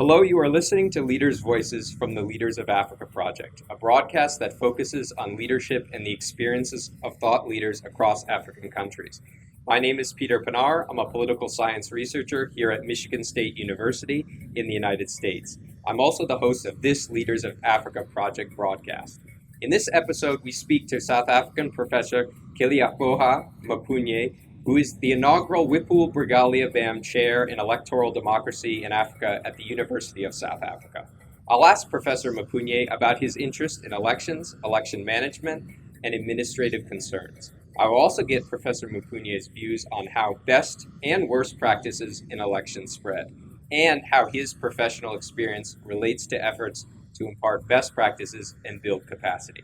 Hello, you are listening to Leaders' Voices from the Leaders of Africa Project, a broadcast that focuses on leadership and the experiences of thought leaders across African countries. My name is Peter Pinar. I'm a political science researcher here at Michigan State University in the United States. I'm also the host of this Leaders of Africa Project broadcast. In this episode, we speak to South African Professor Kealeboga Maphunye, who is the inaugural WIPHOLD-Brigalia Bam Chair in Electoral Democracy in Africa at the University of South Africa. I'll ask Professor Maphunye about his interest in elections, election management, and administrative concerns. I will also get Professor Maphunye's views on how best and worst practices in elections spread, and how his professional experience relates to efforts to impart best practices and build capacity.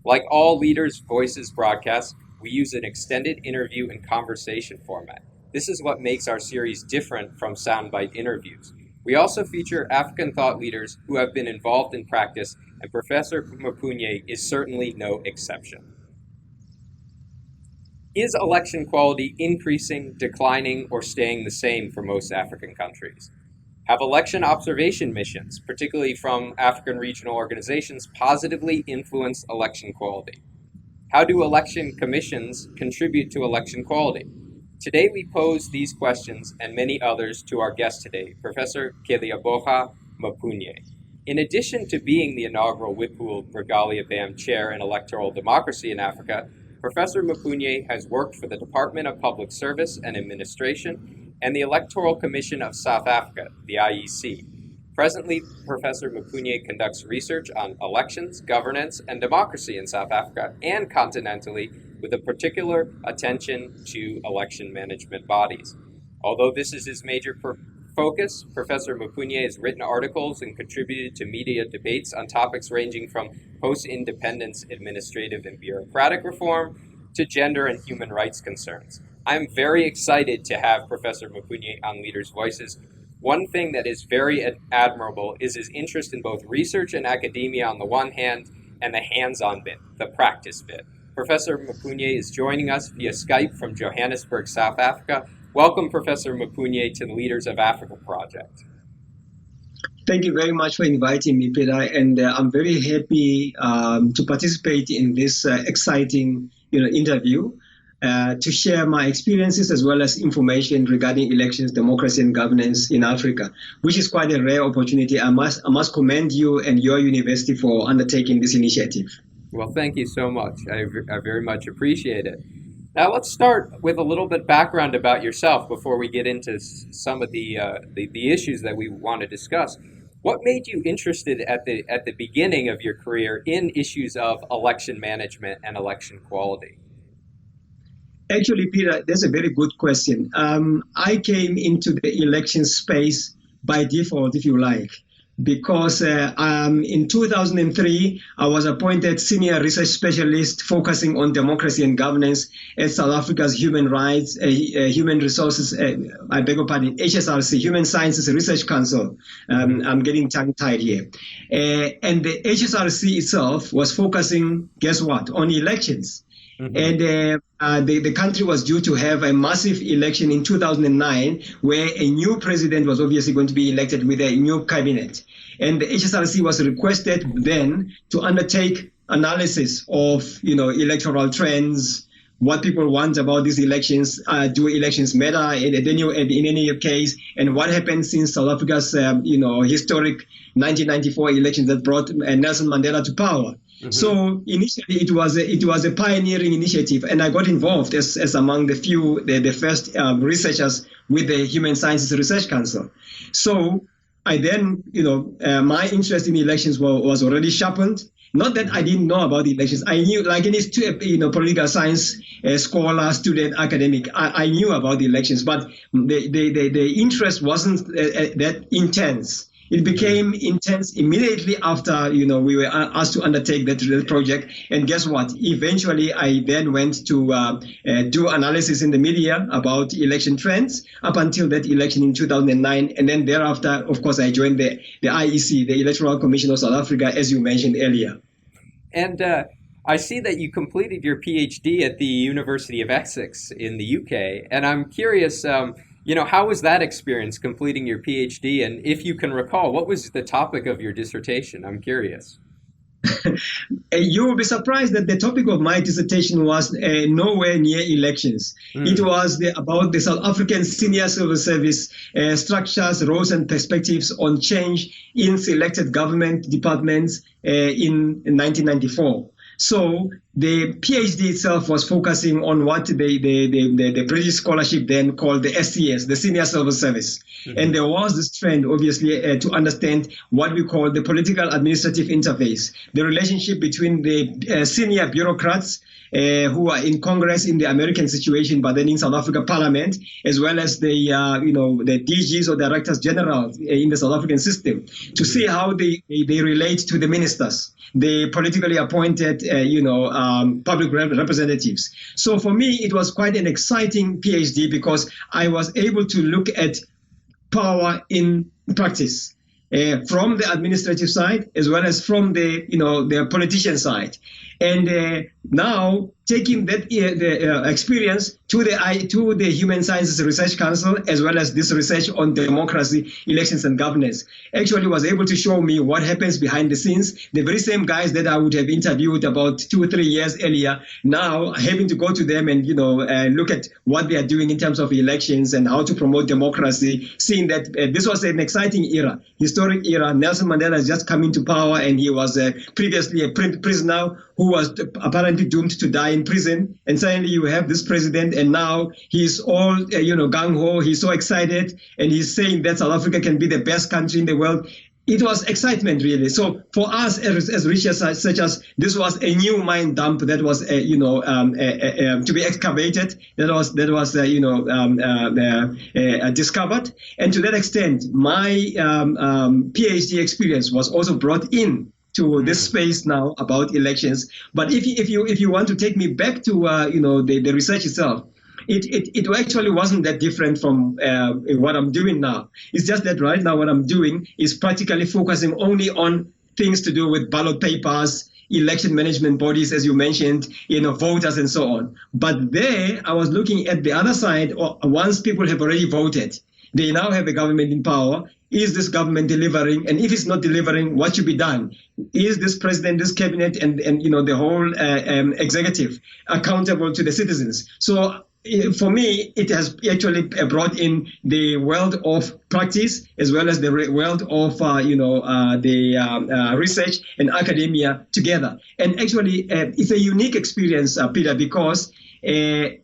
Like all Leaders' Voices broadcasts, we use an extended interview and conversation format. This is what makes our series different from soundbite interviews. We also feature African thought leaders who have been involved in practice, and Professor Maphunye is certainly no exception. Is election quality increasing, declining, or staying the same for most African countries? Have election observation missions, particularly from African regional organizations, positively influenced election quality? How do election commissions contribute to election quality? Today we pose these questions and many others to our guest today, Professor Kealeboga Maphunye. In addition to being the inaugural WIPHOLD-Brigalia Bam Chair in Electoral Democracy in Africa, Professor Maphunye has worked for the Department of Public Service and Administration and the Electoral Commission of South Africa, the IEC. Presently, Professor Maphunye conducts research on elections, governance, and democracy in South Africa and continentally, with a particular attention to election management bodies. Although this is his major focus, Professor Maphunye has written articles and contributed to media debates on topics ranging from post-independence administrative and bureaucratic reform to gender and human rights concerns. I'm very excited to have Professor Maphunye on Leaders' Voices. One thing that is very admirable is his interest in both research and academia on the one hand, and the hands-on bit, the practice bit. Professor Maphunye is joining us via Skype from Johannesburg, South Africa. Welcome, Professor Maphunye, to the Leaders of Africa Project. Thank you very much for inviting me, Peter, and I'm very happy to participate in this exciting interview. To share my experiences as well as information regarding elections, democracy, and governance in Africa, which is quite a rare opportunity. I must commend you and your university for undertaking this initiative. Well, thank you so much. I very much appreciate it. Now, let's start with a little bit background about yourself before we get into some of the issues that we want to discuss. What made you interested at the beginning of your career in issues of election management and election quality? Actually, Peter, that's a very good question. I came into the election space by default, if you like, because in 2003, I was appointed Senior Research Specialist focusing on democracy and governance at South Africa's Human Rights, Human Resources, HSRC, Human Sciences Research Council. I'm getting tongue-tied here. And the HSRC itself was focusing, guess what, on elections. Mm-hmm. And the country was due to have a massive election in 2009, where a new president was obviously going to be elected with a new cabinet. And the HSRC was requested then to undertake analysis of, electoral trends, what people want about these elections, do elections matter in any case, and what happened since South Africa's, historic 1994 elections that brought Nelson Mandela to power. Mm-hmm. So initially it was a pioneering initiative, and I got involved as among the first researchers with the Human Sciences Research Council. So I then, my interest in elections was already sharpened. Not that I didn't know about the elections. I knew, like any political science scholar, student, academic, I knew about the elections, but the interest wasn't that intense. It became intense immediately after, we were asked to undertake that project. And guess what? Eventually, I then went to do analysis in the media about election trends up until that election in 2009. And then thereafter, of course, I joined the IEC, the Electoral Commission of South Africa, as you mentioned earlier. And I see that you completed your PhD at the University of Essex in the UK. And I'm curious, How was that experience completing your PhD? And if you can recall, what was the topic of your dissertation? I'm curious. You will be surprised that the topic of my dissertation was nowhere near elections. It was about the South African senior civil service structures, roles and perspectives on change in selected government departments in 1994. So the PhD itself was focusing on what the British scholarship then called the SCS, the Senior Civil Service. Mm-hmm. And there was this trend, obviously, to understand what we call the political administrative interface, the relationship between the senior bureaucrats who are in Congress in the American situation, but then in South Africa Parliament, as well as the DGs or Directors General in the South African system, to see how they relate to the ministers, the politically appointed, public representatives. So for me, it was quite an exciting PhD because I was able to look at power in practice. From the administrative side as well as from the politician side, and now taking that experience to the Human Sciences Research Council as well as this research on democracy, elections, and governance, actually was able to show me what happens behind the scenes. The very same guys that I would have interviewed about 2 or 3 years earlier, now having to go to them and look at what they are doing in terms of elections and how to promote democracy, seeing that this was an exciting era, historic era. Nelson Mandela has just come into power, and he was previously a prisoner who was apparently doomed to die in prison, and suddenly you have this president, and now he's all gung-ho, he's so excited, and he's saying that South Africa can be the best country in the world. It was excitement, really. So for us as researchers, this was a new mine dump that was to be excavated, that was discovered, and to that extent my PhD experience was also brought in to this space now about elections. But if you want to take me back to the research itself, it actually wasn't that different from what I'm doing now. It's just that right now what I'm doing is practically focusing only on things to do with ballot papers, election management bodies, as you mentioned, voters and so on. But there I was looking at the other side. Once people have already voted, they now have a government in power. Is this government delivering? And if it's not delivering, what should be done? Is this president, this cabinet, and the whole executive accountable to the citizens? So for me, it has actually brought in the world of practice as well as the world of the research and academia together. And actually, it's a unique experience, Peter, because I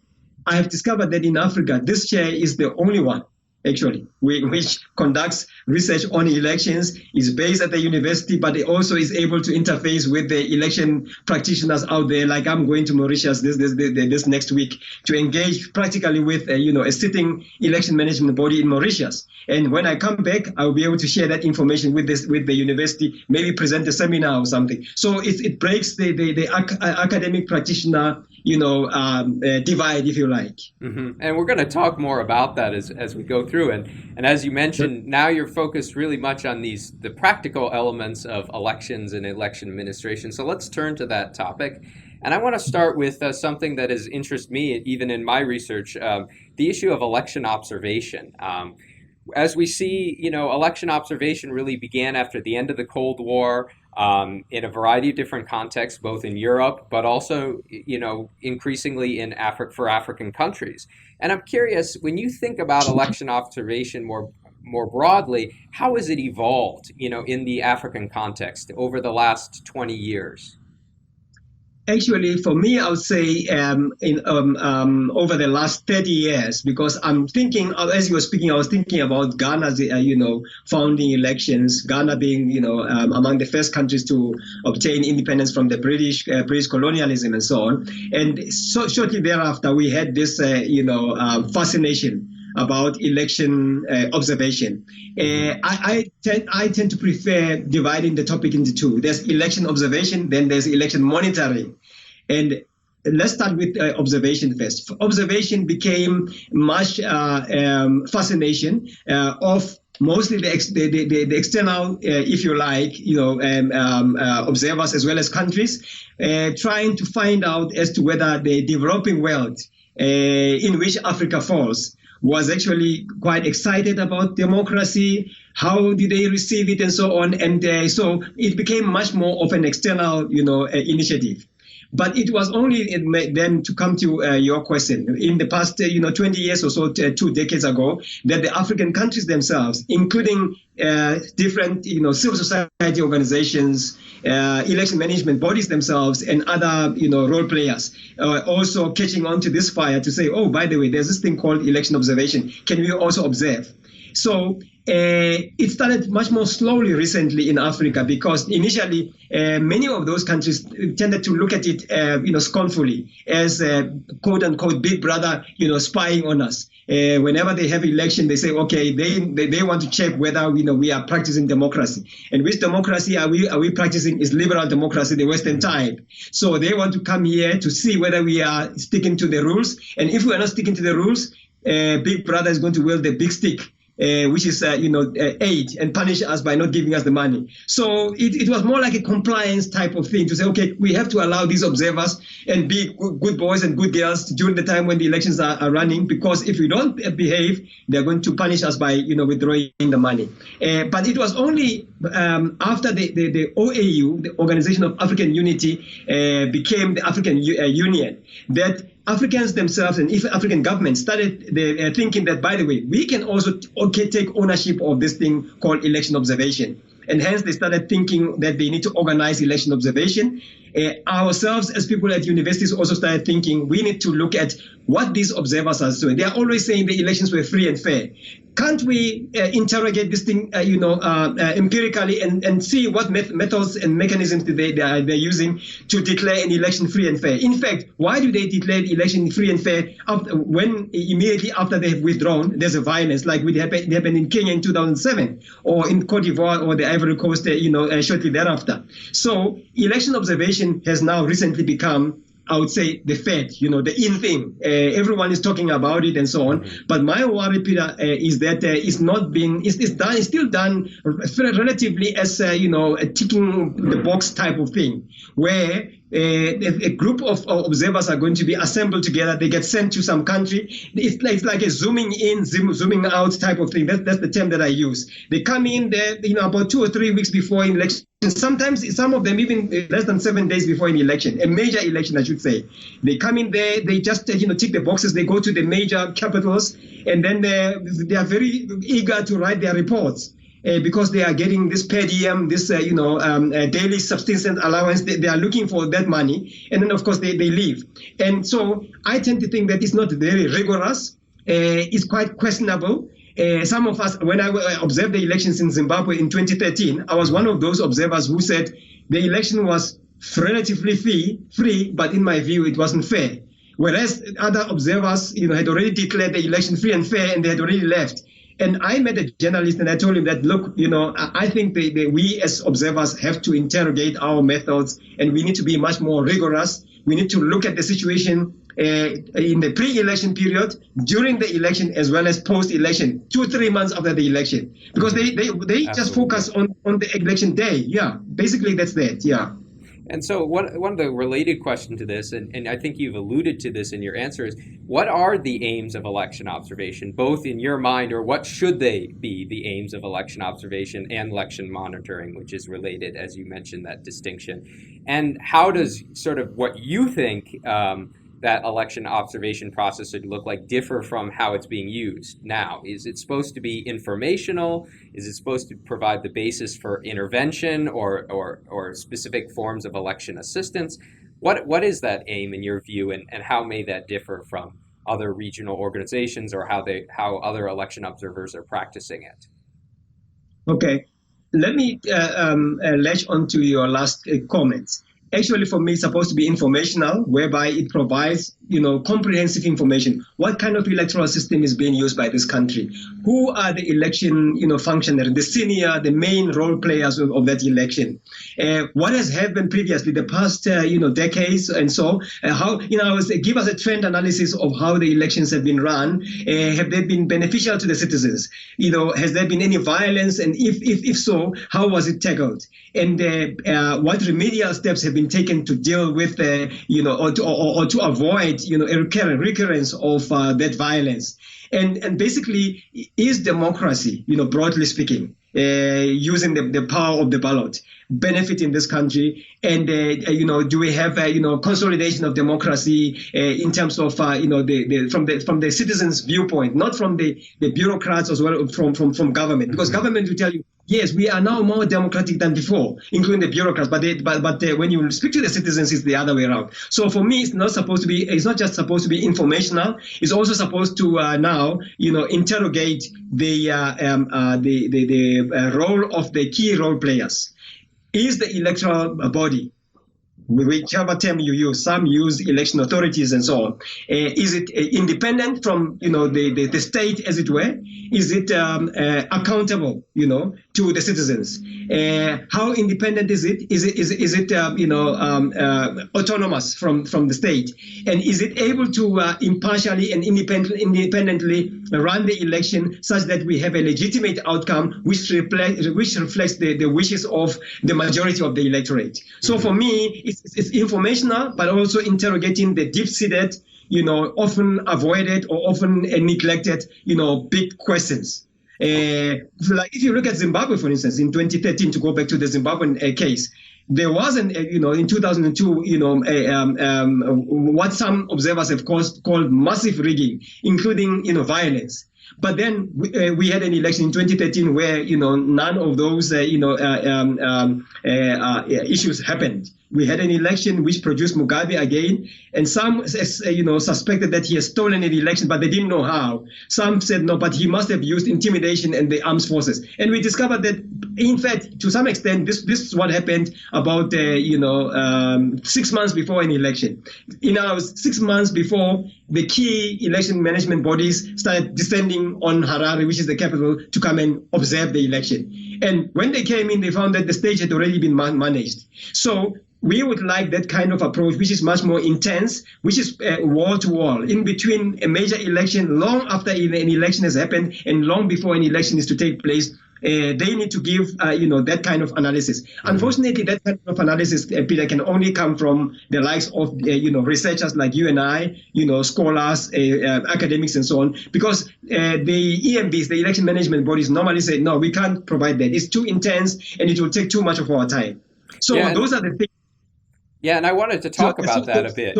have discovered that in Africa, this chair is the only one, actually, which conducts research on elections, is based at the university, but it also is able to interface with the election practitioners out there. Like I'm going to Mauritius this next week to engage practically with a sitting election management body in Mauritius. And when I come back, I will be able to share that information with the university, maybe present a seminar or something. So it breaks the academic practitioner divide, if you like. Mm-hmm. And we're going to talk more about that as we go through. And as you mentioned, now you're focused really much on the practical elements of elections and election administration. So let's turn to that topic. And I want to start with something that has interested me, even in my research, the issue of election observation. As we see, election observation really began after the end of the Cold War. In a variety of different contexts, both in Europe, but also, increasingly in for African countries. And I'm curious, when you think about election observation more broadly, how has it evolved, in the African context over the last 20 years? Actually, for me, I would say over the last 30 years, because I'm thinking, as you were speaking, I was thinking about Ghana's, founding elections, Ghana being, among the first countries to obtain independence from the British colonialism and so on. And so shortly thereafter, we had this, fascination about election observation. I tend to prefer dividing the topic into two. There's election observation, then there's election monitoring. And let's start with observation first. Observation became much fascination of mostly the external, if you like, observers as well as countries, trying to find out as to whether the developing world in which Africa falls, was actually quite excited about democracy. How did they receive it, and so on? And so it became much more of an external, initiative. But it was only then, to come to your question, in the past 20 years or so, 2 decades ago, that the African countries themselves, including different civil society organizations, election management bodies themselves, and other role players, also catching on to this fire to say, oh, by the way, there's this thing called election observation. Can we also observe? So it started much more slowly recently in Africa, because initially many of those countries tended to look at it scornfully as quote unquote big brother spying on us. Whenever they have election, they say, okay, they want to check whether we are practicing democracy. And which democracy are we practicing? Is liberal democracy, the Western type. So they want to come here to see whether we are sticking to the rules. And if we are not sticking to the rules, big brother is going to wield the big stick, which is, aid and punish us by not giving us the money. So it was more like a compliance type of thing to say, okay, we have to allow these observers and be good boys and good girls during the time when the elections are running, because if we don't behave, they're going to punish us by, withdrawing the money. But it was only after the OAU, the Organization of African Unity, became the African Union, that Africans themselves and African governments started thinking that, by the way, we can also take ownership of this thing called election observation. And hence they started thinking that they need to organize election observation. Ourselves as people at universities also started thinking we need to look at what these observers are doing. They are always saying the elections were free and fair. Can't we interrogate this thing, empirically and see what methods and mechanisms they're using to declare an election free and fair? In fact, why do they declare the election free and fair when immediately after they have withdrawn, there's a violence like it happened in Kenya in 2007, or in Cote d'Ivoire or the Ivory Coast, shortly thereafter? So election observation has now recently become, I would say, the fad, the in thing. Everyone is talking about it and so on. But my worry, Peter, is that it's still done relatively as, a ticking the box type of thing, where a group of observers are going to be assembled together. They get sent to some country. It's like a zooming in, zooming out type of thing. That's the term that I use. They come in there, about 2 or 3 weeks before an election. Sometimes some of them even less than 7 days before an election, a major election, I should say. They come in there, they just tick the boxes. They go to the major capitals, and then they are very eager to write their reports. Because they are getting this per diem, this daily subsistence allowance. They are looking for that money, and then of course they leave. And so I tend to think that it's not very rigorous. It's quite questionable. Some of us, when I observed the elections in Zimbabwe in 2013, I was one of those observers who said the election was relatively free, but in my view it wasn't fair. Whereas other observers, had already declared the election free and fair, and they had already left. And I met a journalist and I told him that, look, I think we as observers have to interrogate our methods, and we need to be much more rigorous. We need to look at the situation in the pre-election period, during the election, as well as post-election, 2-3 months after the election, because they just focus on the election day. Yeah, basically that's that. Yeah. And so one of the related questions to this, and I think you've alluded to this in your answer, is what are the aims of election observation, both in your mind, or what should they be the aims of election observation and election monitoring, which is related, as you mentioned, that distinction? And how does sort of what you think that election observation process should look like differ from how it's being used now? Is it supposed to be informational? Is it supposed to provide the basis for intervention or specific forms of election assistance? What is that aim in your view, and how may that differ from other regional organizations, or how other election observers are practicing it? Okay, let me latch on to your last comments. Actually, for me, it's supposed to be informational, whereby it provides, comprehensive information. What kind of electoral system is being used by this country? Who are the election, functionaries, the main role players of that election? What has happened previously, the past, decades, and so how, give us a trend analysis of how the elections have been run. Have they been beneficial to the citizens? Has there been any violence? And if so, how was it tackled? And what remedial steps have been been taken to deal with, or to avoid, a recurrence of that violence. And basically, is democracy, broadly speaking, using the power of the ballot, benefit in this country? And do we have consolidation of democracy in terms of from the citizens' viewpoint, not from the bureaucrats as well, from government, because government will tell you, yes, we are now more democratic than before, including the bureaucrats. But when you speak to the citizens, it's the other way around. So for me, it's not just supposed to be informational. It's also supposed to now, interrogate the role of the key role players. Is the electoral body, whichever term you use, some use election authorities and so on, is it independent from the state, as it were? Is it accountable to the citizens? How independent is it? Is it autonomous from the state? And is it able to impartially and independently run the election such that we have a legitimate outcome which reflects the wishes of the majority of the electorate? So for me, it's informational, but also interrogating the deep-seated, often avoided or often neglected, big questions. Like if you look at Zimbabwe, for instance, in 2013, to go back to the Zimbabwean case, there was in 2002, what some observers have called massive rigging, including, violence. But then we had an election in 2013 where, none of those, issues happened. We had an election which produced Mugabe again, and some, suspected that he has stolen an election, but they didn't know how. Some said no, but he must have used intimidation and the armed forces. And we discovered that, in fact, to some extent, this is what happened about, 6 months before an election. 6 months before, the key election management bodies started descending on Harare, which is the capital, to come and observe the election. And when they came in, they found that the stage had already been managed. So we would like that kind of approach, which is much more intense, which is wall to wall, in between a major election, long after an election has happened, and long before an election is to take place. They need to give, that kind of analysis. Unfortunately, that kind of analysis, Peter, can only come from the likes of, researchers like you and I, scholars, academics, and so on, because the EMBs, the election management bodies, normally say, no, we can't provide that. It's too intense, and it will take too much of our time. So those are the things. Yeah, and I wanted to talk about that a bit.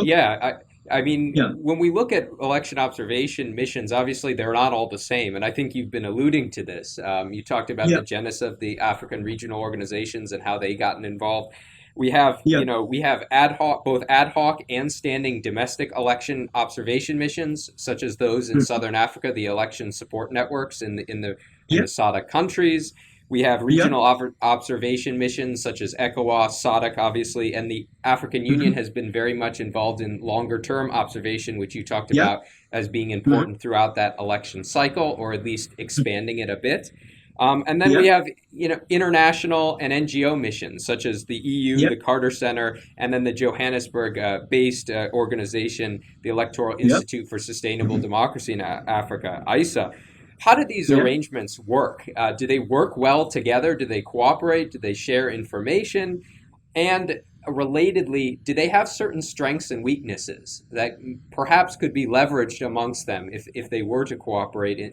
When we look at election observation missions, obviously they're not all the same, and I think you've been alluding to this. You talked about the genesis of the African regional organizations and how they gotten involved. We have, we have both ad hoc and standing domestic election observation missions, such as those in Southern Africa, the election support networks in the SADC countries. We have regional observation missions such as ECOWAS, SADC, obviously, and the African Union has been very much involved in longer-term observation, which you talked about as being important throughout that election cycle, or at least expanding it a bit. And then we have, international and NGO missions such as the EU, the Carter Center, and then the Johannesburg-based organization, the Electoral Institute for Sustainable Democracy in Africa, ISA. How do these arrangements work? Do they work well together? Do they cooperate? Do they share information? And relatedly, do they have certain strengths and weaknesses that perhaps could be leveraged amongst them if they were to cooperate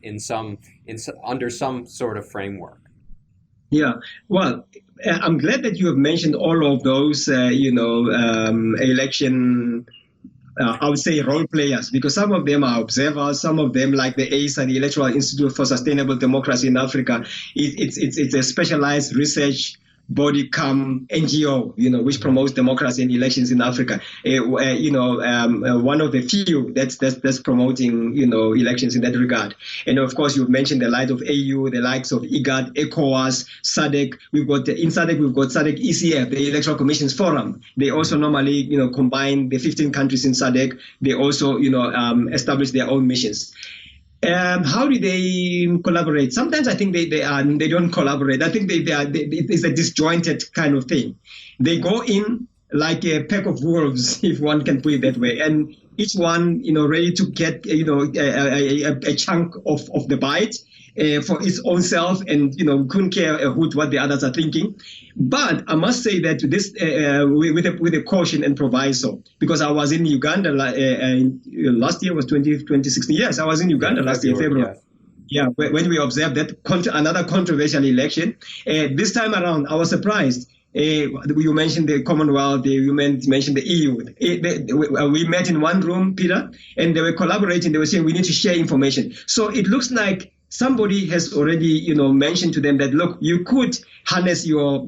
under some sort of framework? Yeah, well, I'm glad that you have mentioned all of those, election. I would say role players, because some of them are observers, some of them, like the ASA, the Electoral Institute for Sustainable Democracy in Africa, it's a specialized research body come NGO, which promotes democracy and elections in Africa. One of the few that's promoting, elections in that regard. And of course, you've mentioned the light of AU, the likes of IGAD, ECOWAS, SADC. In SADC, we've got SADC ECF, the Electoral Commissions Forum. They also normally, combine the 15 countries in SADC. They also, establish their own missions. How do they collaborate? Sometimes I think they don't collaborate. I think it's a disjointed kind of thing. They go in like a pack of wolves, if one can put it that way, and each one, ready to get, a chunk of the bite. For its own self, and couldn't care a hoot what the others are thinking. But I must say that this with a caution and proviso, because I was in Uganda last year was 2016. Yes, I was in Uganda last year, February. Yeah, when we observed that another controversial election. This time around, I was surprised. You mentioned the Commonwealth, you mentioned the EU. We met in one room, Peter, and they were collaborating. They were saying we need to share information. So it looks like somebody has already, mentioned to them that, look, you could harness your,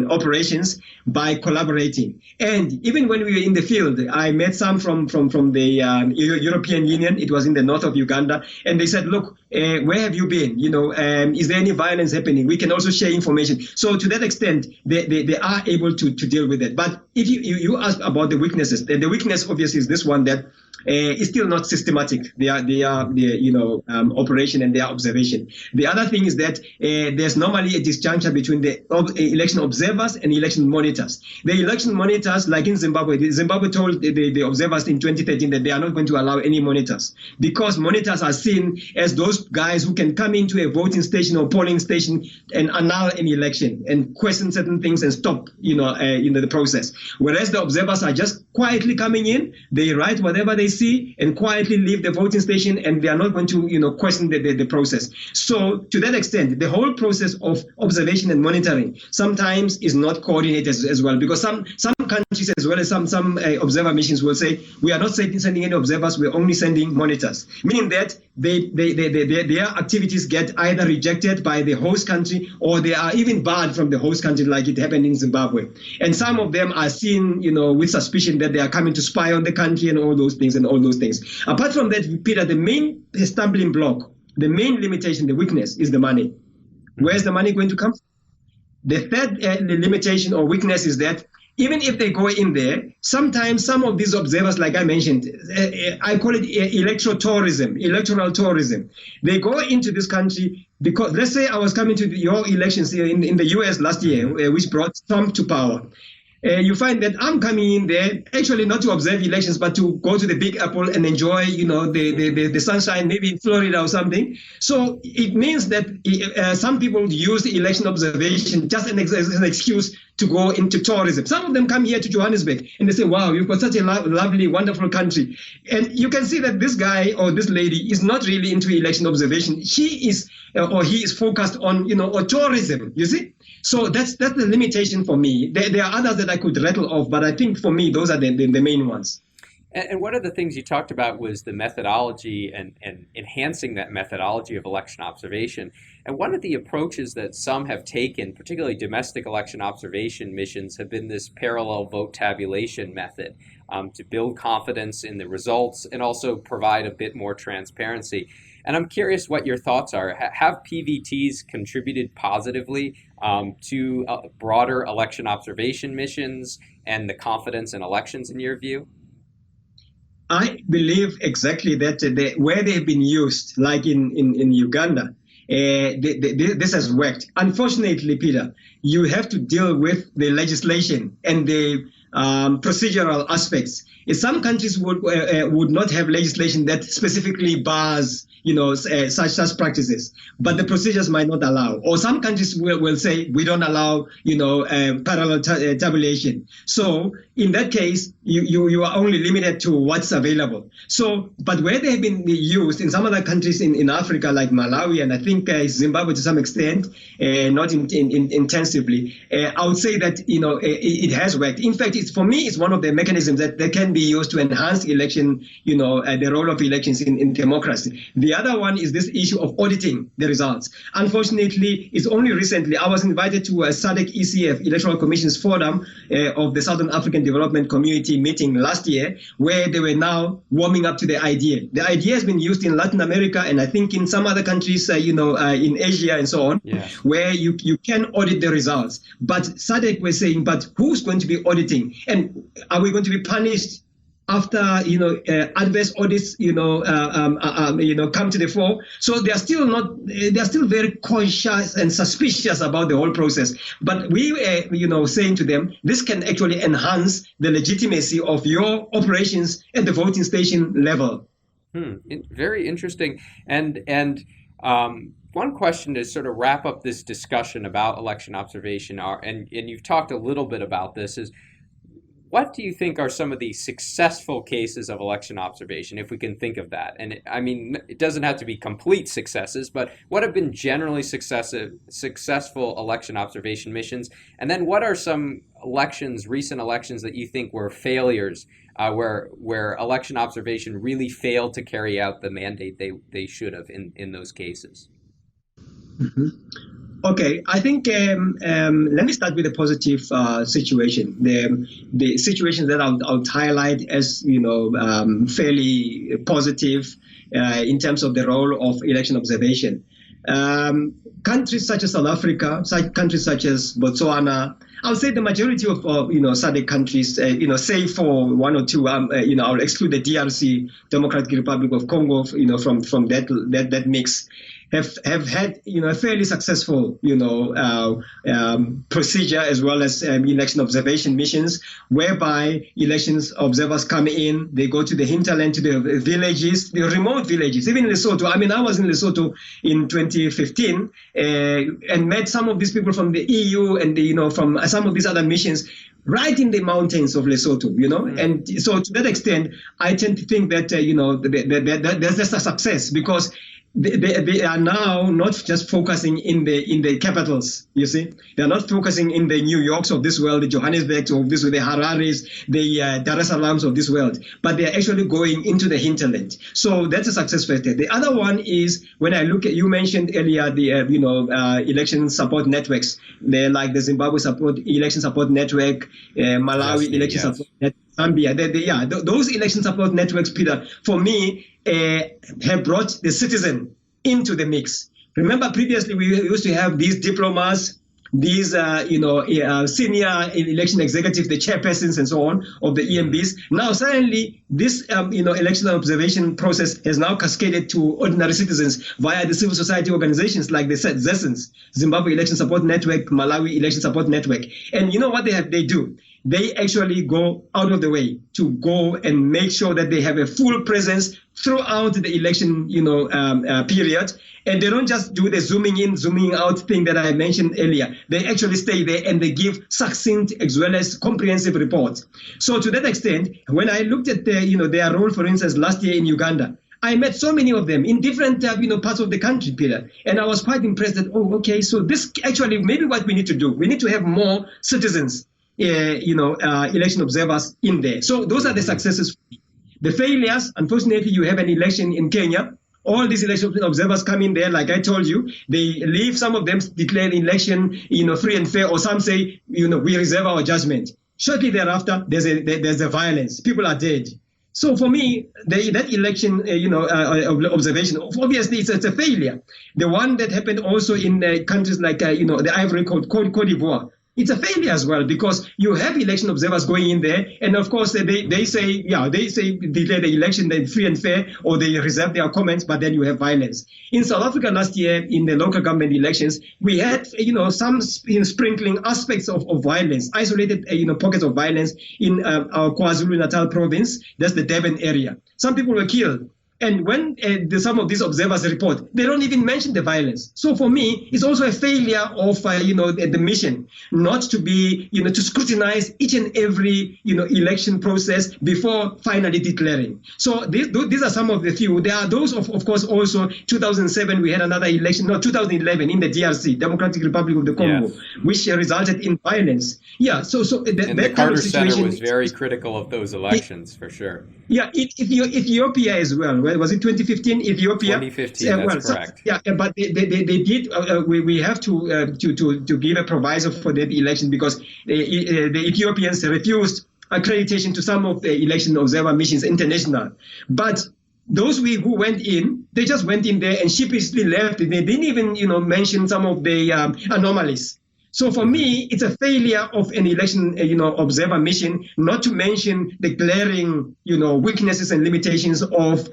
operations by collaborating. And even when we were in the field, I met some from the European Union. It was in the north of Uganda. And they said, look, where have you been? Is there any violence happening? We can also share information. So to that extent, they are able to deal with it. But if you ask about the weaknesses, the weakness obviously is this one that is still not systematic. They are operation and their observation. The other thing is that there's normally a disjuncture between the election observers and election monitors. The election monitors, like in Zimbabwe told the observers in 2013 that they are not going to allow any monitors, because monitors are seen as those guys who can come into a voting station or polling station and annul an election and question certain things and stop the process. Whereas the observers are just quietly coming in, they write whatever they see and quietly leave the voting station, and they are not going to question the process. So to that extent, the whole process of observation and monitoring sometimes is not coordinated as well, because some countries as well as some observer missions will say, we are not sending any observers, we're only sending monitors, meaning that their activities get either rejected by the host country or they are even barred from the host country, like it happened in Zimbabwe. And some of them are seen, with suspicion that they are coming to spy on the country and all those things. Apart from that, Peter, the main stumbling block, the main limitation, the weakness is the money. Where's the money going to come from? The third limitation or weakness is that even if they go in there, sometimes some of these observers, like I mentioned, I call it electoral tourism. They go into this country because, let's say I was coming to your elections here in the US last year, which brought Trump to power. You find that I'm coming in there actually not to observe elections, but to go to the Big Apple and enjoy, the sunshine, maybe in Florida or something. So it means that some people use election observation just as an excuse to go into tourism. Some of them come here to Johannesburg and they say, wow, you've got such a lovely, wonderful country. And you can see that this guy or this lady is not really into election observation. She is, or he is focused on, tourism, you see? So that's the limitation for me. There are others that I could rattle off, but I think for me, those are the main ones. And one of the things you talked about was the methodology and enhancing that methodology of election observation. And one of the approaches that some have taken, particularly domestic election observation missions, have been this parallel vote tabulation method to build confidence in the results and also provide a bit more transparency. And I'm curious what your thoughts are. Have PVTs contributed positively to broader election observation missions and the confidence in elections in your view? I believe exactly that where they've been used, like in Uganda, this has worked. Unfortunately, Peter, you have to deal with the legislation and the procedural aspects. Some countries would not have legislation that specifically bars such practices, but the procedures might not allow. Or some countries will say we don't allow parallel tabulation. So in that case, you are only limited to what's available. So, but where they have been used in some other countries in Africa, like Malawi and I think Zimbabwe to some extent, not intensively, I would say that it has worked. In fact, for me, it's one of the mechanisms that can be used to enhance election, the role of elections in democracy. The other one is this issue of auditing the results. Unfortunately, it's only recently I was invited to a SADC ECF Electoral Commission's Forum of the Southern African Development Community meeting last year, where they were now warming up to the idea. The idea has been used in Latin America and I think in some other countries, in Asia and so on, where you can audit the results. But SADC was saying, but who's going to be auditing? And are we going to be punished after adverse audits come to the fore. So they are still very conscious and suspicious about the whole process. But we saying to them, this can actually enhance the legitimacy of your operations at the voting station level. Very interesting. And one question to sort of wrap up this discussion about election observation and you've talked a little bit about this, is what do you think are some of the successful cases of election observation, if we can think of that? And it doesn't have to be complete successes, but what have been generally successful election observation missions? And then what are some recent elections that you think were failures, where election observation really failed to carry out the mandate they should have in those cases? Mm-hmm. Okay, I think let me start with the positive situation. The situation that I'll highlight as fairly positive in terms of the role of election observation. Countries such as South Africa, countries such as Botswana, I would say the majority of SADC countries, save for one or two, I'll exclude the DRC, Democratic Republic of Congo, from that mix. Have had a fairly successful procedure, as well as election observation missions, whereby elections observers come in, they go to the hinterland, to the villages, the remote villages, even in Lesotho. I was in Lesotho in 2015 and met some of these people from the EU and from some of these other missions right in the mountains of Lesotho, and so to that extent, I tend to think that there's a success, because they are now not just focusing in the capitals. You see, they are not focusing in the New Yorks of this world, the Johannesburgs of this world, the Harares, the Dar es Salaams of this world, but they are actually going into the hinterland. So that's a success factor. The other one is, when I look at, you mentioned earlier the election support networks. They're like the Zimbabwe election support network, Malawi election support network, Zambia. Those election support networks, Peter, for me, have brought the citizen into the mix. Remember, previously we used to have these diplomas, these senior election executives, the chairpersons and so on of the EMBs. Now suddenly this election observation process has now cascaded to ordinary citizens via the civil society organizations like the ZESNs, Zimbabwe Election Support Network, Malawi Election Support Network. And you know what they do? They actually go out of the way to go and make sure that they have a full presence throughout the election, period. And they don't just do the zooming in, zooming out thing that I mentioned earlier. They actually stay there and they give succinct as well as comprehensive reports. So to that extent, when I looked at their role, for instance, last year in Uganda, I met so many of them in different parts of the country, Peter, and I was quite impressed that, so this actually maybe what we need to do. We need to have more citizens, election observers in there. So those are the successes. The failures, unfortunately, you have an election in Kenya. All these election observers come in there, like I told you. They leave, some of them declare election, free and fair, or some say, we reserve our judgment. Shortly thereafter, there's a violence. People are dead. So for me, that election, observation, obviously it's a failure. The one that happened also in countries like, the Ivory Coast, Cote d'Ivoire, it's a failure as well, because you have election observers going in there, and of course they say declare the election then free and fair, or they reserve their comments, but then you have violence. In South Africa last year, in the local government elections, we had some sprinkling aspects of violence, isolated pockets of violence in our KwaZulu-Natal province. That's the Durban area. Some people were killed. And when some of these observers report, they don't even mention the violence. So for me, it's also a failure of the mission not to be to scrutinize each and every election process before finally declaring. So these are some of the few. There are those of course also 2007 we had another election. No, 2011 in the DRC, Democratic Republic of the Congo, yes, which resulted in violence. Yeah. So the Carter Center was very critical of those elections for sure. Yeah, Ethiopia as well. Was it 2015? Ethiopia. 2015. That's correct. But they did. We have to give a proviso for that election, because the Ethiopians refused accreditation to some of the election observer missions international. But those who went in, they just went in there and sheepishly left. They didn't even mention some of the anomalies. So for me, it's a failure of an election, observer mission, not to mention the glaring, weaknesses and limitations of,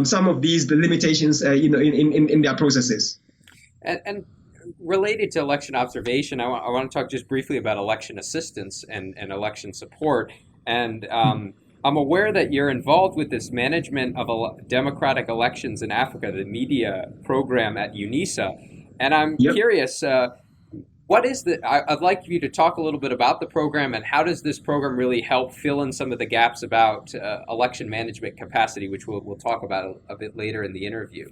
some of the limitations, in their processes. And related to election observation, I want to talk just briefly about election assistance and election support. And I'm aware that you're involved with this management of democratic elections in Africa, the media program at UNISA. And I'm curious, what is I'd like you to talk a little bit about the program and how does this program really help fill in some of the gaps about election management capacity, which we'll talk about a bit later in the interview.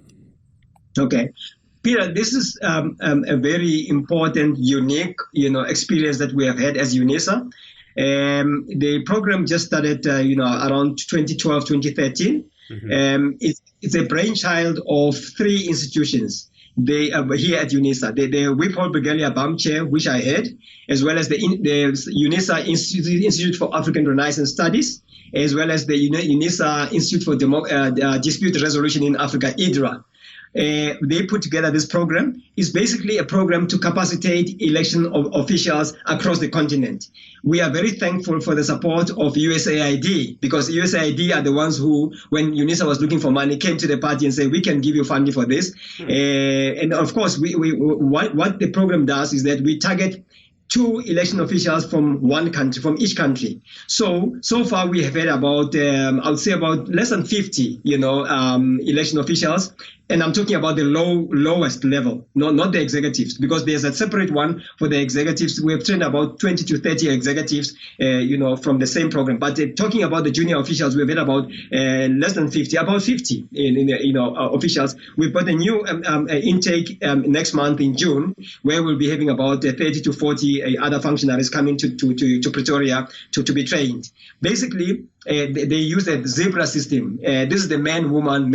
Okay. Peter, this is a very important, unique, experience that we have had as UNISA. The program just started, around 2012, 2013. Mm-hmm. It's a brainchild of three institutions. They here at UNISA, the WIPHOLD-Brigalia Bam Chair, which I head, as well as the UNISA Institute for African Renaissance Studies, as well as the UNISA Institute for Dispute Resolution in Africa, IDRA. They put together this program. It's basically a program to capacitate election officials across the continent. We are very thankful for the support of USAID, because USAID are the ones who, when UNISA was looking for money, came to the party and said, we can give you funding for this. And of course, what the program does is that we target 2 election officials from one country, from each country. So far we have had about, I would say about less than 50, election officials. And I'm talking about the lowest level, not the executives, because there's a separate one for the executives. We have trained about 20 to 30 executives, from the same program. But talking about the junior officials, we've had about less than 50, about 50 officials. We've got a new intake next month in June, where we'll be having about 30 to 40 other functionaries coming to Pretoria to be trained. Basically, they use a zebra system. This is the man-woman,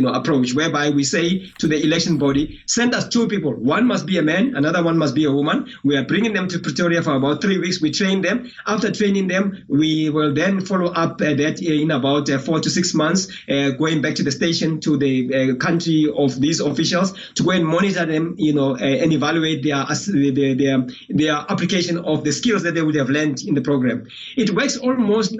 approach, whereby we say to the election body, send us 2 people. One must be a man, another one must be a woman. We are bringing them to Pretoria for about 3 weeks. We train them. After training them, we will then follow up that in about 4 to 6 months, going back to the station, to the country of these officials, to go and monitor them, and evaluate their application of the skills that they would have learned in the program. It works almost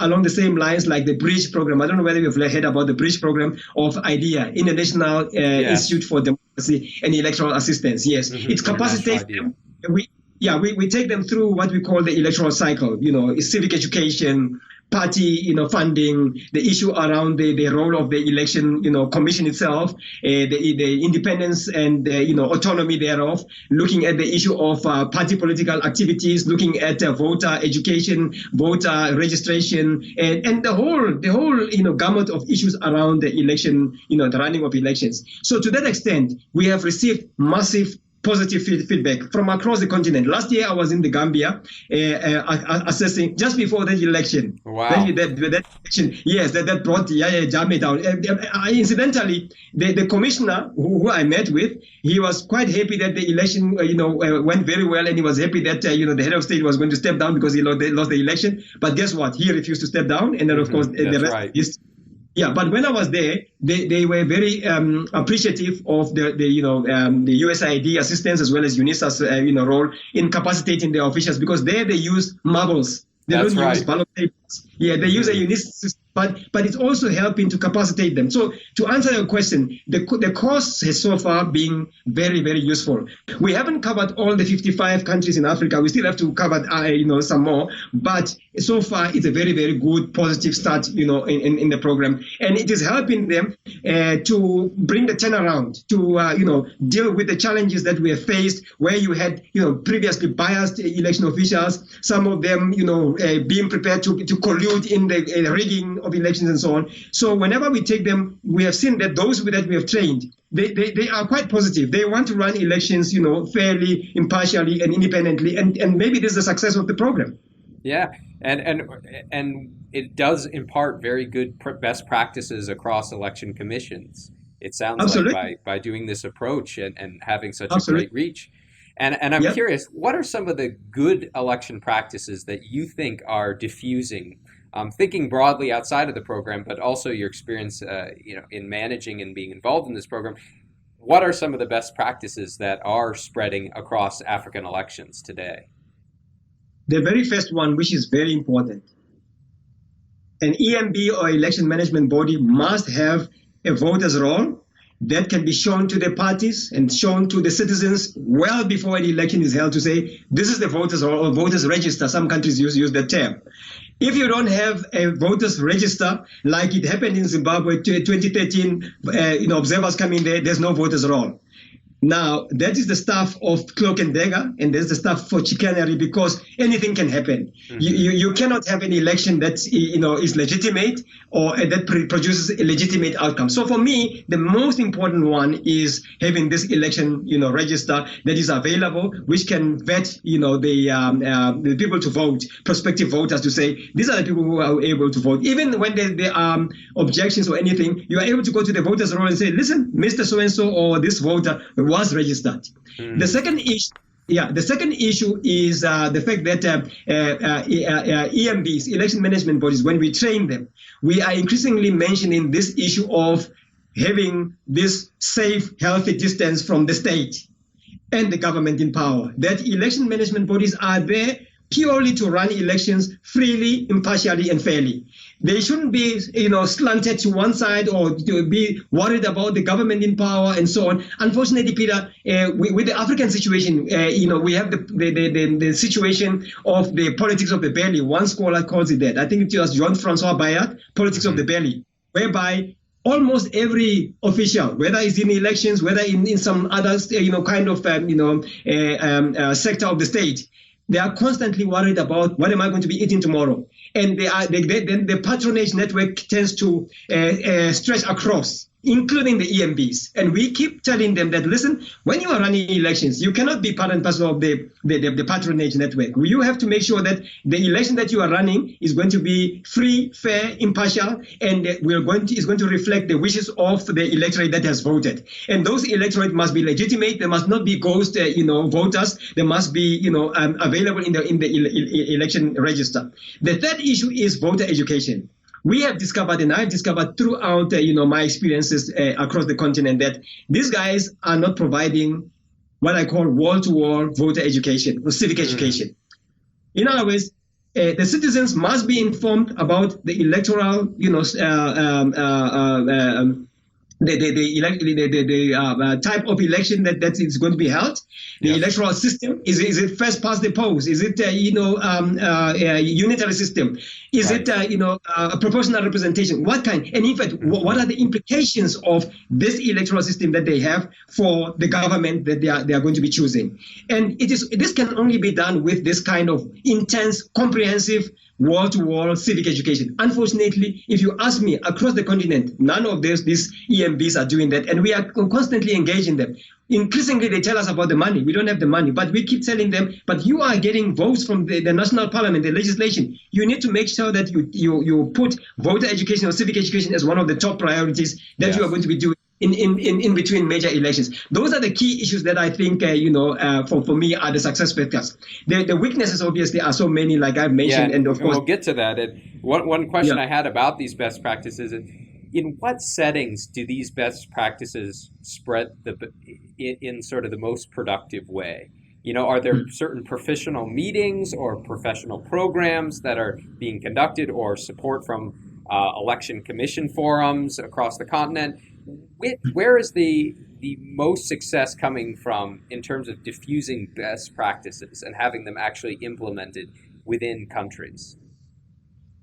along the same lines like the Bridge program. I don't know whether you've heard about the Bridge program of IDEA, International Institute for Democracy and Electoral Assistance. Yes, it capacitates them. We take them through what we call the electoral cycle, civic education, party, funding, the issue around the role of the election, commission itself, the independence and, autonomy thereof, looking at the issue of party political activities, looking at voter education, voter registration, and the whole, gamut of issues around the election, the running of elections. So to that extent, we have received massive positive feedback from across the continent. Last year, I was in the Gambia assessing just before that election. Wow. That election, yes, that brought Yahya Jammeh down. Incidentally, the commissioner who I met with, he was quite happy that the election, went very well, and he was happy that the head of state was going to step down because he lost the election. But guess what? He refused to step down, and then of course the rest is. Yeah, but when I was there, they were very appreciative of the USAID assistance as well as UNISA's role in capacitating their officials, because there they use marbles. They don't use ballot papers. Yeah, they use a UNISA system, but it's also helping to capacitate them. So to answer your question, the course has so far been very, very useful. We haven't covered all the 55 countries in Africa. We still have to cover some more, but so far it's a very, very good positive start in the program, and it is helping them to bring the turnaround, to deal with the challenges that we have faced, where you had previously biased election officials, some of them being prepared to collude in the rigging of elections and so on. So whenever we take them, we have seen that those that we have trained, they are quite positive. They want to run elections, fairly, impartially, and independently, and maybe this is the success of the program. Yeah, and it does impart very good best practices across election commissions. It sounds Absolutely. Like by doing this approach and having such Absolutely. A great reach. And I'm curious, what are some of the good election practices that you think are diffusing? Thinking broadly outside of the program, but also your experience, in managing and being involved in this program. what are some of the best practices that are spreading across African elections today? The very first one, which is very important, an EMB or election management body must have a voter's roll that can be shown to the parties and shown to the citizens well before an election is held to say, this is the voters roll or voters register. Some countries use the term. If you don't have a voters register, like it happened in Zimbabwe 2013, observers coming there, there's no voters roll. Now, that is the stuff of cloak and dagger, and there's the stuff for chicanery, because anything can happen. Mm-hmm. You cannot have an election that is legitimate or that produces a legitimate outcome. So for me, the most important one is having this election register that is available, which can vet the people to vote, prospective voters, to say these are the people who are able to vote. Even when there are objections or anything, you are able to go to the voters' roll and say, listen, Mr. So-and-so or this voter was registered. The second issue is the fact that EMBs, election management bodies, when we train them, we are increasingly mentioning this issue of having this safe, healthy distance from the state and the government in power. That election management bodies are there purely to run elections freely, impartially, and fairly. They shouldn't be, slanted to one side or to be worried about the government in power and so on. Unfortunately, Peter, with the African situation, we have the situation of the politics of the belly. One scholar calls it that. I think it was Jean-Francois Bayat, politics of the belly, whereby almost every official, whether it's in elections, whether in some other, kind of, sector of the state, they are constantly worried about what am I going to be eating tomorrow, and the patronage network tends to stretch across, including the EMBs. And we keep telling them that, listen, when you are running elections, you cannot be part and parcel of the patronage network. You have to make sure that the election that you are running is going to be free, fair, impartial, and is going to reflect the wishes of the electorate that has voted. And those electorate must be legitimate. They must not be ghost, voters. They must be, available in the election register. The third issue is voter education. We have discovered, and I've discovered throughout, my experiences across the continent, that these guys are not providing what I call wall-to-wall voter education or civic education. In other words, the citizens must be informed about the electoral, the type of election that is going to be held. The electoral system, is it first past the post? Is it a unitary system? Is it a proportional representation? What kind? And in fact, what are the implications of this electoral system that they have for the government that they are going to be choosing? And this can only be done with this kind of intense, comprehensive, wall-to-wall civic education. Unfortunately, if you ask me, across the continent, none of these EMBs are doing that, and we are constantly engaging them. Increasingly, they tell us about the money. We don't have the money, but we keep telling them, but you are getting votes from the national parliament, the legislation. You need to make sure that you put voter education or civic education as one of the top priorities that you are going to be doing in between major elections. Those are the key issues that I think, for me, are the success factors. The weaknesses, obviously, are so many, like I've mentioned, and of course, we'll get to that. And one question I had about these best practices is, in what settings do these best practices spread in sort of the most productive way? Are there certain professional meetings or professional programs that are being conducted, or support from election commission forums across the continent? Where is the most success coming from in terms of diffusing best practices and having them actually implemented within countries?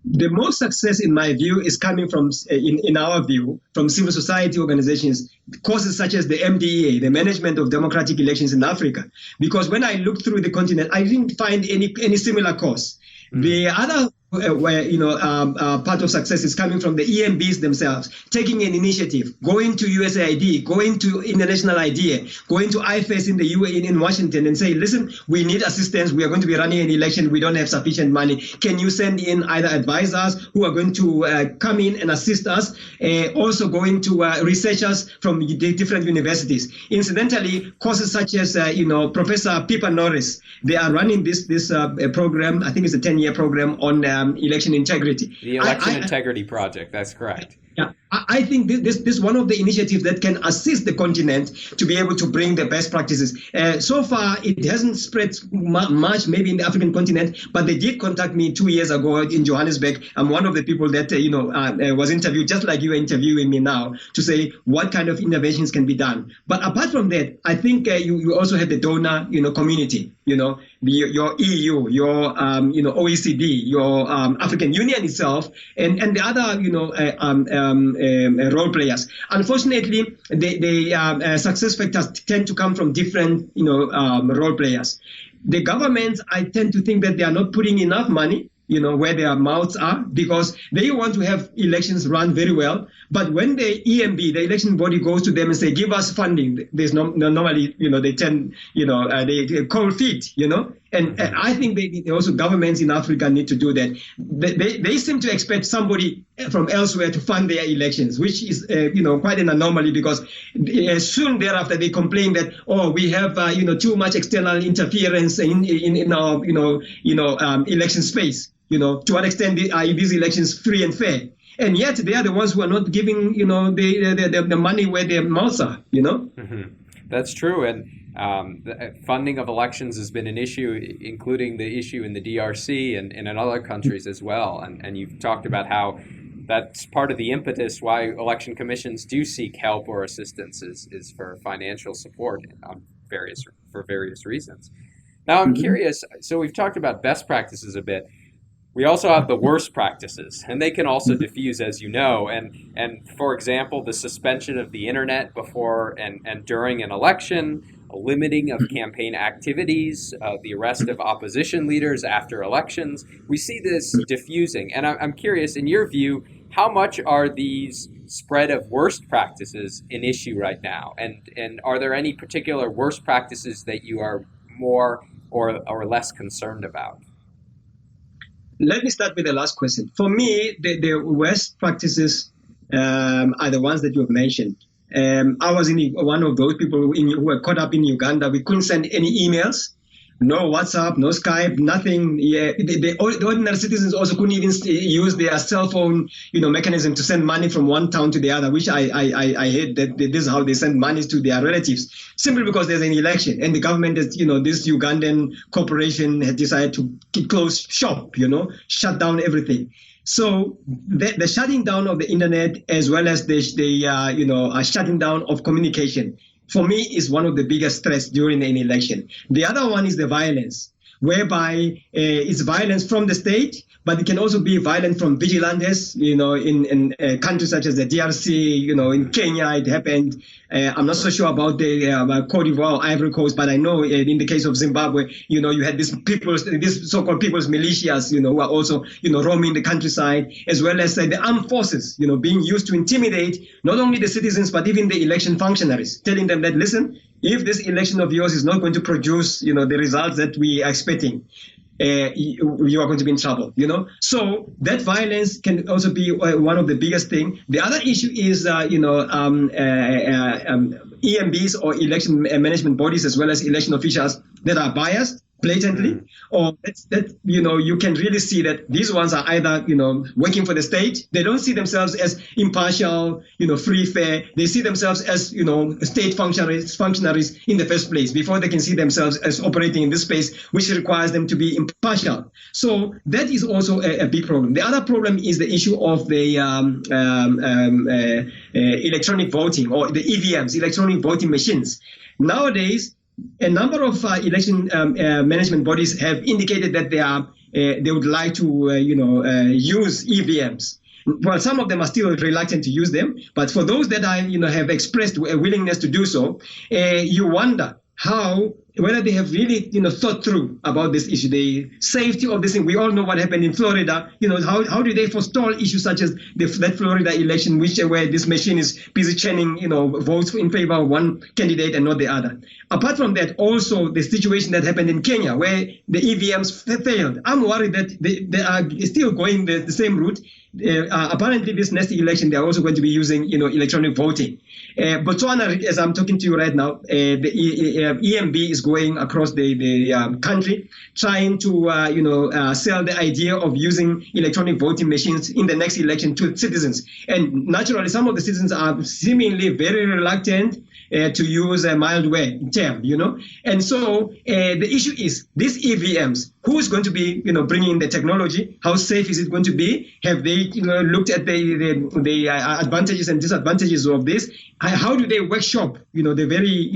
The most success, in my view, is coming from, in our view, from civil society organizations, courses such as the MDEA, the Management of Democratic Elections in Africa. Because when I looked through the continent, I didn't find any similar course. The other part of success is coming from the EMBs themselves, taking an initiative, going to USAID, going to International IDEA, going to IFES in the UAE in Washington and say, listen, we need assistance. We are going to be running an election. We don't have sufficient money. Can you send in either advisors who are going to come in and assist us, also going to researchers from the different universities. Incidentally, courses such as, Professor Pippa Norris, they are running this program. I think it's a 10-year program on election integrity. The Election Integrity Project, that's correct. Yeah, I think this is one of the initiatives that can assist the continent to be able to bring the best practices. So far, it hasn't spread much, maybe in the African continent, but they did contact me 2 years ago in Johannesburg. I'm one of the people that was interviewed, just like you are interviewing me now, to say what kind of interventions can be done. But apart from that, I think you also have the donor community. Your EU, your OECD, your African Union itself, and the other role players. Unfortunately, the success factors tend to come from different role players. The governments, I tend to think that they are not putting enough money where their mouths are, because they want to have elections run very well. But when the EMB, the election body, goes to them and say, give us funding, there's normally, they tend, they cold feet, And I think they also governments in Africa need to do that. They seem to expect somebody from elsewhere to fund their elections, which is, quite an anomaly, because soon thereafter they complain that, we have, too much external interference in our, election space. To what extent are these elections free and fair? And yet they are the ones who are not giving, the money where their mouths are, Mm-hmm. That's true. And the funding of elections has been an issue, including the issue in the DRC and in other countries as well. And you've talked about how that's part of the impetus why election commissions do seek help or assistance is for financial support for various reasons. Now, I'm curious. So we've talked about best practices a bit. We also have the worst practices, and they can also diffuse, as you know. And for example, the suspension of the internet before and during an election, a limiting of campaign activities, the arrest of opposition leaders after elections. We see this diffusing. And I'm curious, in your view, how much are these spread of worst practices an issue right now? And are there any particular worst practices that you are more or less concerned about? Let me start with the last question. For me, the worst practices are the ones that you have mentioned. I was one of those people who were caught up in Uganda. We couldn't send any emails, no WhatsApp, no Skype, nothing. Yeah, the ordinary citizens also couldn't even use their cell phone, mechanism to send money from one town to the other, which I hate that this is how they send money to their relatives, simply because there's an election and the government is, this Ugandan corporation has decided to close shop, shut down everything. So the shutting down of the internet, as well as the shutting down of communication, for me, is one of the biggest threats during an election. The other one is the violence, whereby it's violence from the state, but it can also be violence from vigilantes, in countries such as the DRC, in Kenya, it happened. I'm not so sure about the Cote d'Ivoire, Ivory Coast, but I know in the case of Zimbabwe, you had these so-called people's militias, who are also, roaming the countryside, as well as the armed forces, being used to intimidate not only the citizens, but even the election functionaries, telling them that, listen, if this election of yours is not going to produce, the results that we are expecting, you are going to be in trouble, So that violence can also be one of the biggest things. The other issue is, EMBs or election management bodies, as well as election officials that are biased blatantly, or that you can really see that these ones are either working for the state. They don't see themselves as impartial, free, fair. They see themselves as state functionaries in the first place before they can see themselves as operating in this space, which requires them to be impartial. So that is also a big problem. The other problem is the issue of the electronic voting, or the EVMs, electronic voting machines. Nowadays, a number of election management bodies have indicated that they would like to use EVMs. Well, some of them are still reluctant to use them, but for those that have expressed a willingness to do so, you wonder whether they have really thought through about this issue, the safety of this thing. We all know what happened in Florida. How do they forestall issues such as that Florida election, where this machine is busy churning votes in favor of one candidate and not the other. Apart from that, also the situation that happened in Kenya, where the EVMs failed. I'm worried that they are still going the same route. Apparently, this next election, they are also going to be using electronic voting. Botswana, as I'm talking to you right now, the EMB is going across the country, trying to sell the idea of using electronic voting machines in the next election to citizens. And naturally, some of the citizens are seemingly very reluctant to use a mild term, And so the issue is these EVMs. Who is going to be, bringing the technology? How safe is it going to be? Have they, looked at the advantages and disadvantages of this? How do they workshop, the very,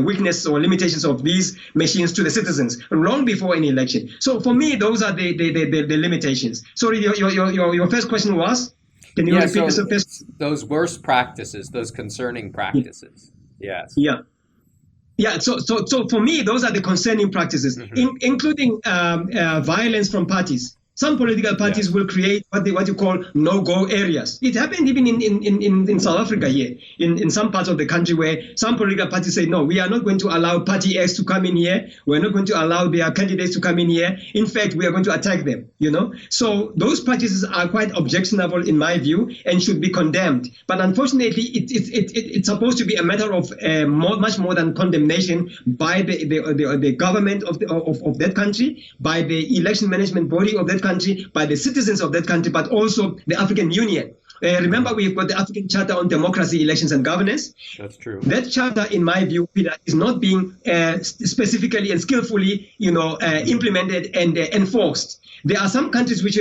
weaknesses or limitations of these machines to the citizens long before any election? So for me, those are the limitations. Sorry, your first question was? Can you repeat the first? Those worst practices, those concerning practices. Yes. Yeah. So for me, those are the concerning practices, including violence from parties. Some political parties will create what you call no-go areas. It happened even in South Africa here, in some parts of the country where some political parties say, no, we are not going to allow party X to come in here. We're not going to allow their candidates to come in here. In fact, we are going to attack them, So those practices are quite objectionable in my view and should be condemned. But unfortunately, it's supposed to be a matter of much more than condemnation by the government of that country, by the election management body of that country, by the citizens of that country, but also the African Union. Remember, we've got the African Charter on Democracy, Elections and Governance. That's true. That charter, in my view, Peter, is not being specifically and skillfully, implemented and enforced. There are some countries which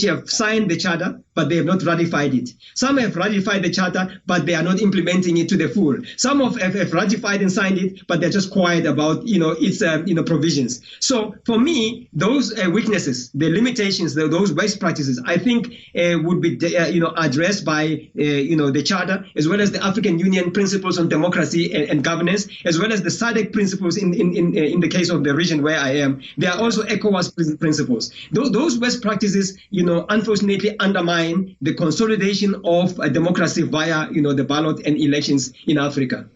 have signed the charter, but they have not ratified it. Some have ratified the charter, but they are not implementing it to the full. Some have ratified and signed it, but they're just quiet about, its, provisions. So for me, those weaknesses, the limitations, those best practices, I think would be, addressed by, the charter, as well as the African Union principles on democracy and governance, as well as the SADC principles in the case of the region where I am. There are also ECOWAS principles. Those best practices, unfortunately undermine the consolidation of democracy via, the ballot and elections in Africa.